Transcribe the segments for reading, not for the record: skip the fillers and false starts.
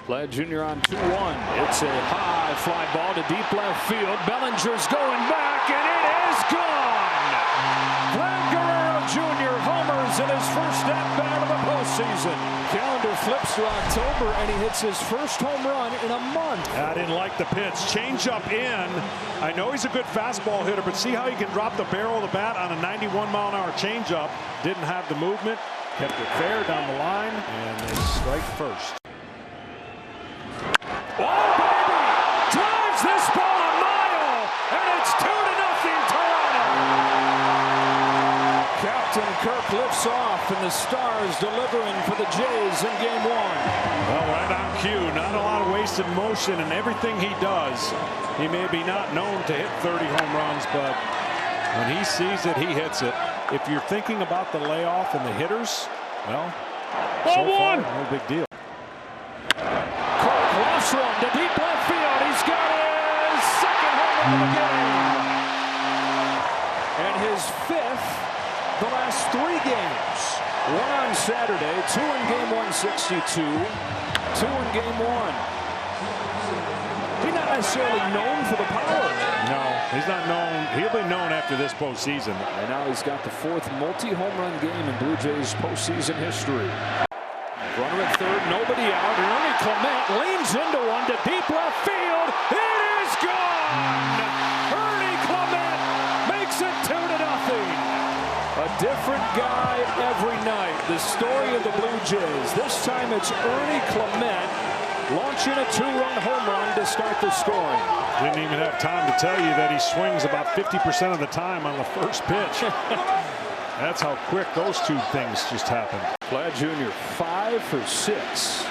Vlad Jr. on 2-1. It's a high fly ball to deep left field. Bellinger's going back, and it is gone. Vlad Guerrero Jr. homers in his first at-bat of the postseason. Calendar flips to October, and he hits his first home run in a month. I didn't like the pitch. Change up in. I know he's a good fastball hitter, but see how he can drop the barrel of the bat on a 91-mile-an-hour changeup. Didn't have the movement. Kept it fair down the line, and they strike first. Oh, baby! Drives this ball a mile, and it's 2-0 Toronto. Captain Kirk lifts off, and the Stars delivering for the Jays in Game 1. Well, right on cue. Not a lot of wasted motion in everything he does. He may be not known to hit 30 home runs, but when he sees it, he hits it. If you're thinking about the layoff and the hitters, well, so far, no big deal. One to deep left field. He's got his second home run of the game. And his fifth the last 3 games. 1 on Saturday, 2 in Game 162, 2 in Game 1. He's not necessarily known for the power. No, he's not known. He'll be known after this postseason. And now he's got the 4th multi-home run game in Blue Jays postseason history. Runner at third, nobody out. Ernie Clement leans into one to deep left field. It is gone! Ernie Clement makes it 2-0. A different guy every night. The story of the Blue Jays. This time it's Ernie Clement launching a 2-run home run to start the scoring. Didn't even have time to tell you that he swings about 50% of the time on the first pitch. That's how quick those 2 things just happened. Vlad Jr. 5 for 6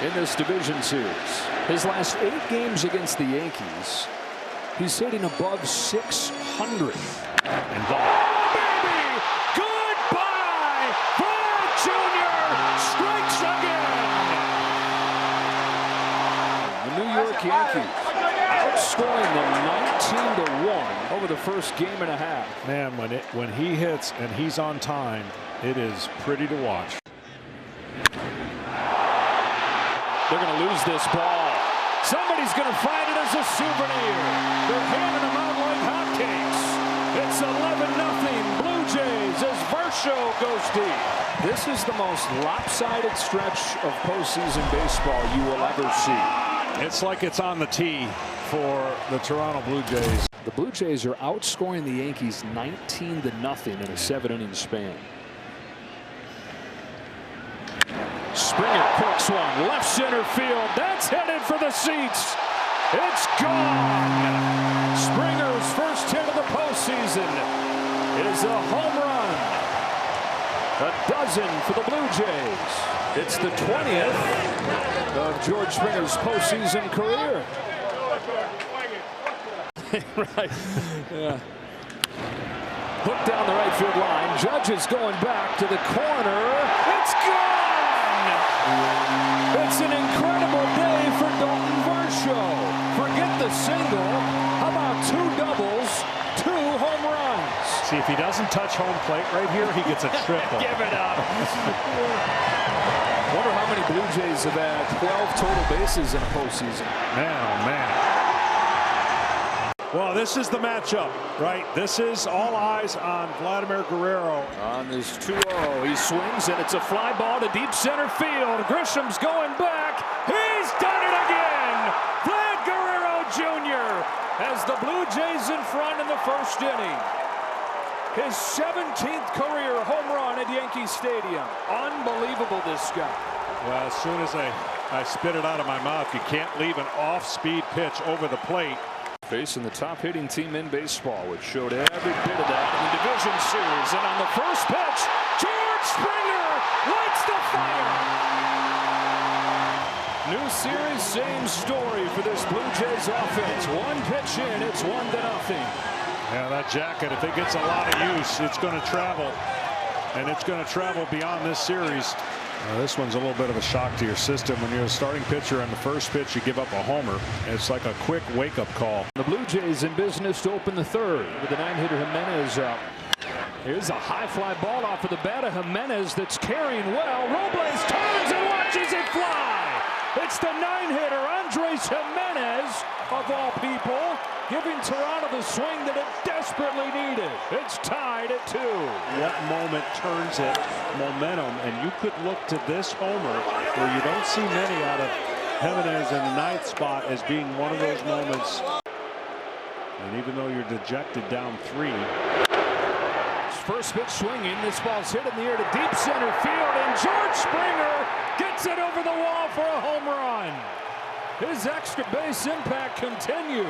in this division series. His last 8 games against the Yankees, he's hitting above 600. And ball. Baby! Goodbye! Vlad Jr. strikes again! The New York Yankees outscoring them 19-1 over the first game and a half. Man, when he hits and he's on time, it is pretty to watch. They're going to lose this ball. Somebody's going to find it as a souvenir. They're handing them out like hotcakes. It's 11-0 Blue Jays as Varsho goes deep. This is the most lopsided stretch of postseason baseball you will ever see. It's like it's on the tee for the Toronto Blue Jays. The Blue Jays are outscoring the Yankees 19-0 in a 7-inning span. Springer cooks one left center field. That's headed for the seats. It's gone. Springer's first hit of the postseason is a home run. A dozen for the Blue Jays. It's the 20th of George Springer's postseason career. Right. Yeah. Hooked down the right field line. Judge is going back to the corner. It's gone. It's an incredible day for Dalton Varsho. Forget the single. How about 2 doubles, 2 home runs? See, if he doesn't touch home plate right here, he gets a triple. Give it up. Wonder how many Blue Jays have had 12 total bases in a postseason. Man, oh man. Well, this is the matchup, right? This is all eyes on Vladimir Guerrero. On this 2-0, he swings, and it's a fly ball to deep center field. Grisham's going back. He's done it again. Vlad Guerrero Jr. has the Blue Jays in front in the first inning. His 17th career home run at Yankee Stadium. Unbelievable, this guy. Well, as soon as I spit it out of my mouth, you can't leave an off-speed pitch over the plate. Facing the top hitting team in baseball, which showed every bit of that in the division series. And on the first pitch, George Springer lights the fire. New series, same story for this Blue Jays offense. 1 pitch in, it's 1-0. Yeah, that jacket, if it gets a lot of use, it's going to travel. And it's going to travel beyond this series. This one's a little bit of a shock to your system. When you're a starting pitcher on the first pitch, you give up a homer. It's like a quick wake-up call. The Blue Jays in business to open the 3rd with the 9-hitter Jimenez up. Here's a high fly ball off of the bat of Jimenez that's carrying well. Robles turns and watches it fly. It's It's the 9-hitter, Andres Jimenez, of all people, giving Toronto the swing that it desperately needed. It's tied at 2. What moment turns it momentum? And you could look to this homer where you don't see many out of Jimenez in the 9th spot as being one of those moments. And even though you're dejected down 3. First pitch swinging. This ball's hit in the air to deep center field, and George Springer gets it over the wall for a home run. His extra base impact continues.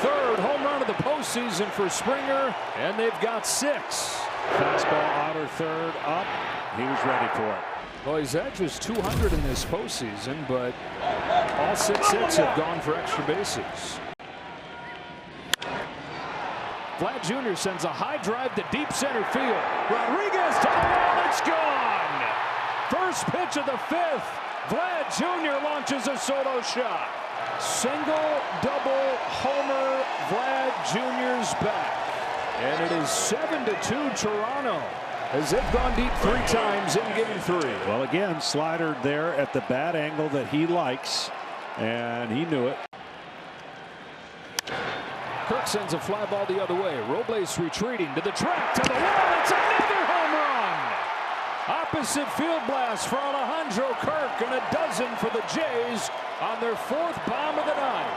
3rd home run of the postseason for Springer, and they've got 6. Fastball outer 3rd up. He was ready for it. Well, he's had just 200 in this postseason, but all 6 hits have gone for extra bases. Vlad Jr. sends a high drive to deep center field. Rodriguez to the wall. It's gone. First pitch of the 5th. Vlad Jr. launches a solo shot. Single, double, homer. Vlad Jr.'s back. And it is 7-2 Toronto as they've gone deep 3 times in game 3. Well, again, slider there at the bad angle that he likes, and he knew it. Kirk sends a fly ball the other way. Robles retreating to the track, to the wall. It's another home run. Opposite field blast for Alejandro Kirk, and a dozen for the Jays on their 4th bomb of the night.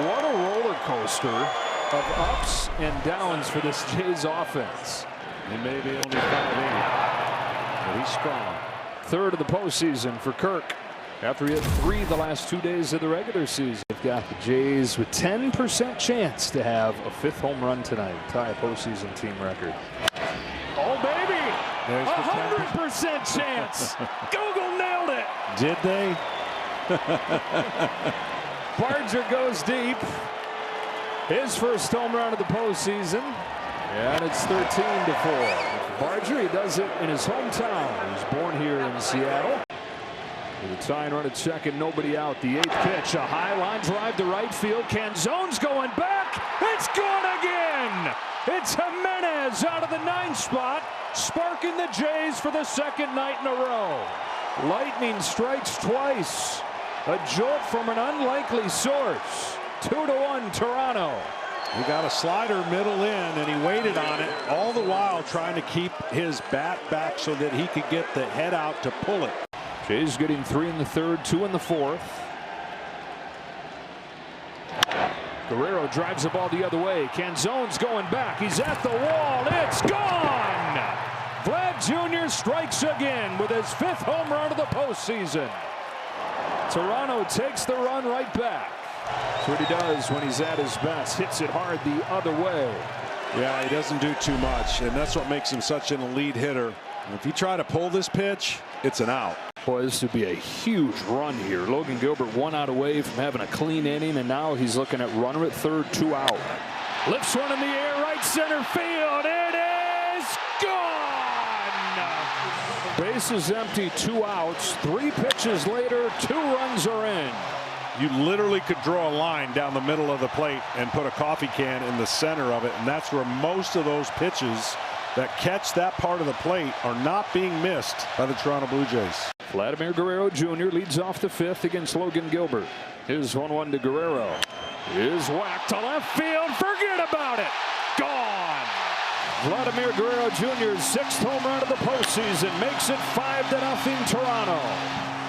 What a roller coaster of ups and downs for this Jays offense. He may be only 5'8", but he's strong. 3rd of the postseason for Kirk after he had 3 the last 2 days of the regular season. They've got the Jays with 10% chance to have a 5th home run tonight, tie a postseason team record. Oh baby, 100% chance. Google nailed it. Did they? Barger goes deep. His first home run of the postseason, and it's 13-4. Barger, he does it in his hometown. He was born here in Seattle. With a tying run at second, nobody out. The 8th pitch, a high line drive to right field. Canzone's going back. It's gone again. It's Jimenez out of the 9th spot, sparking the Jays for the 2nd night in a row. Lightning strikes twice. A jolt from an unlikely source. 2-1 Toronto. He got a slider middle in, and he waited on it all the while trying to keep his bat back so that he could get the head out to pull it. Jays getting 3 in the 3rd, 2 in the 4th. Guerrero drives the ball the other way. Canzone's going back. He's at the wall. It's gone. Vlad Jr. strikes again with his 5th home run of the postseason. Toronto takes the run right back. That's what he does when he's at his best. Hits it hard the other way. Yeah, he doesn't do too much, and that's what makes him such an elite hitter. If you try to pull this pitch, it's an out. Boy, this would be a huge run here. Logan Gilbert 1 out away from having a clean inning, and now he's looking at runner at 3rd, 2 out. Lifts one in the air, right center field. It is gone. Base is empty, 2 outs. 3 pitches later, 2 runs are in. You literally could draw a line down the middle of the plate and put a coffee can in the center of it, and that's where most of those pitches that catch that part of the plate are not being missed by the Toronto Blue Jays. Vladimir Guerrero Jr. leads off the 5th against Logan Gilbert. Here's 1-1 to Guerrero. Is whacked to left field. Forget about it. Gone. Vladimir Guerrero Jr.'s 6th home run of the postseason makes it 5-0 Toronto.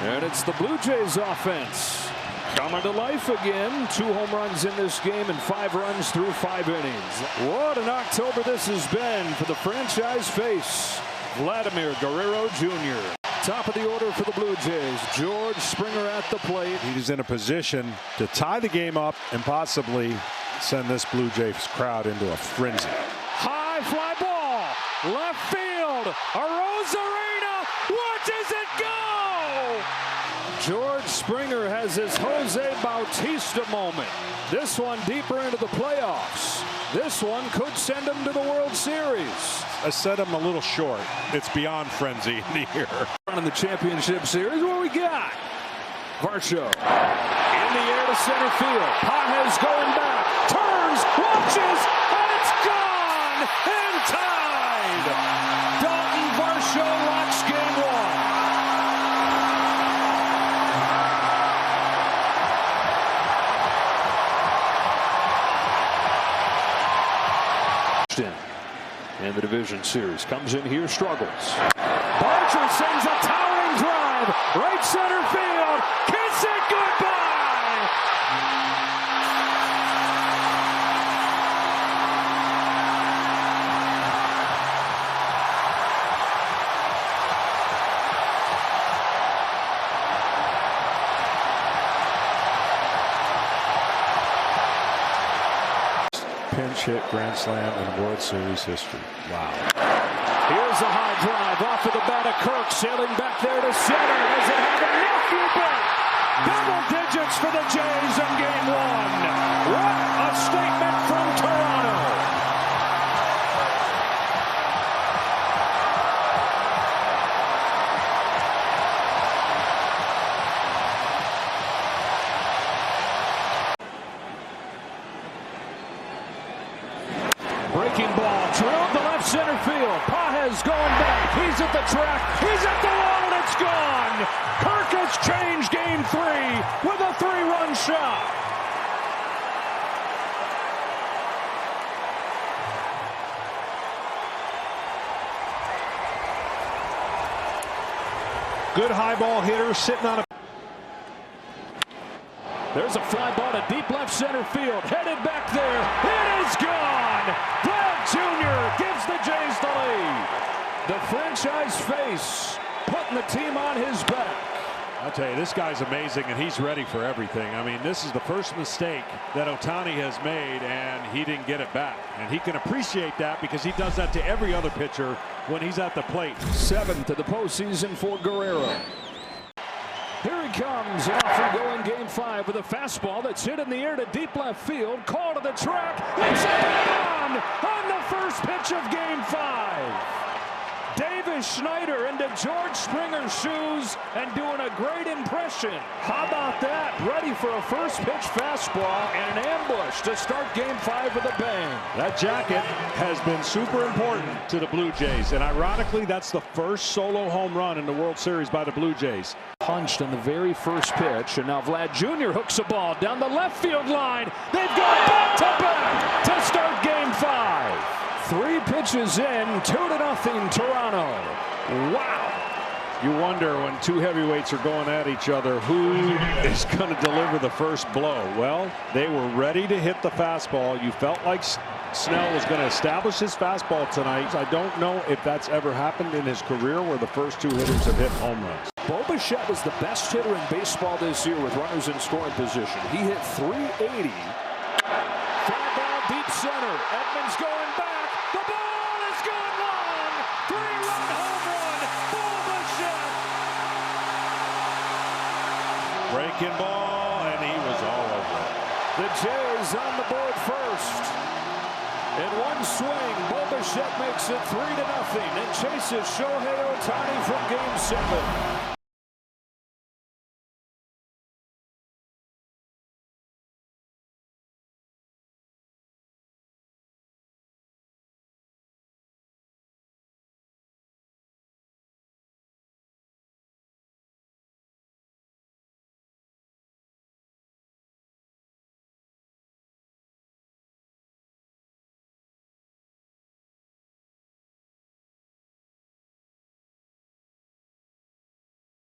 And it's the Blue Jays offense coming to life again. 2 home runs in this game and 5 runs through 5 innings. What an October this has been for the franchise face, Vladimir Guerrero Jr. Top of the order for the Blue Jays. George Springer at the plate. He's in a position to tie the game up and possibly send this Blue Jays crowd into a frenzy. High fly ball. Left field. Arozarena. Watches it go. George Springer has his Jose Bautista moment. This one deeper into the playoffs. This one could send him to the World Series. I said I'm a little short. It's beyond frenzy here. In the championship series, what we got? Varsho in the air to center field. Pages going back. Turns, watches, and it's gone! And tied! Dalton Varsho locks game 1. in the division series. Comes in here, struggles. Barger sends a towering drive, right center field. Kiss it goodbye. Pinch hit grand slam in World Series history. Wow. Here's a high drive off of the bat of Kirk, sailing back there to center. Does it have a nephew back? Double digits for the Jays in game one. What a statement from Toronto. Breaking ball, drilled to left center field. Pages going back. He's at the track. He's at the wall, and it's gone. Kirk has changed game 3 with a 3-run shot. Good high ball hitter sitting on a. There's a fly ball to deep left center field. Headed back there. It is gone. Vlad Jr. gives the Jays the lead. The franchise face putting the team on his back. I'll tell you, this guy's amazing, and he's ready for everything. I mean, this is the first mistake that Ohtani has made, and he didn't get it back. And he can appreciate that because he does that to every other pitcher when he's at the plate. 7th of the postseason for Guerrero. Here he comes off and going game 5 with a fastball that's hit in the air to deep left field. Call to the track. It's on the first pitch of game 5. Davis Schneider into George Springer's shoes and doing a great impression. How about that? Ready for a first pitch fastball and an ambush to start game 5 with a bang. That jacket has been super important to the Blue Jays, and ironically, that's the first solo home run in the World Series by the Blue Jays. Punched on the very first pitch, and now Vlad Jr. hooks a ball down the left field line. They've got back-to-back to start game 5. 3 pitches in, 2-0 Toronto. Wow. You wonder when 2 heavyweights are going at each other, who is going to deliver the first blow? Well, they were ready to hit the fastball. You felt like Snell was going to establish his fastball tonight. I don't know if that's ever happened in his career where the first 2 hitters have hit home runs. Bo Bichette was the best hitter in baseball this year with runners in scoring position. He hit .380. Fly ball deep center. Edmonds going back. The ball is gone long. 3-run home run. Bo Bichette. Breaking ball, and he was all over it. The Jays on the board first. In one swing, Bo Bichette makes it 3-0 and chases Shohei Ohtani from game 7.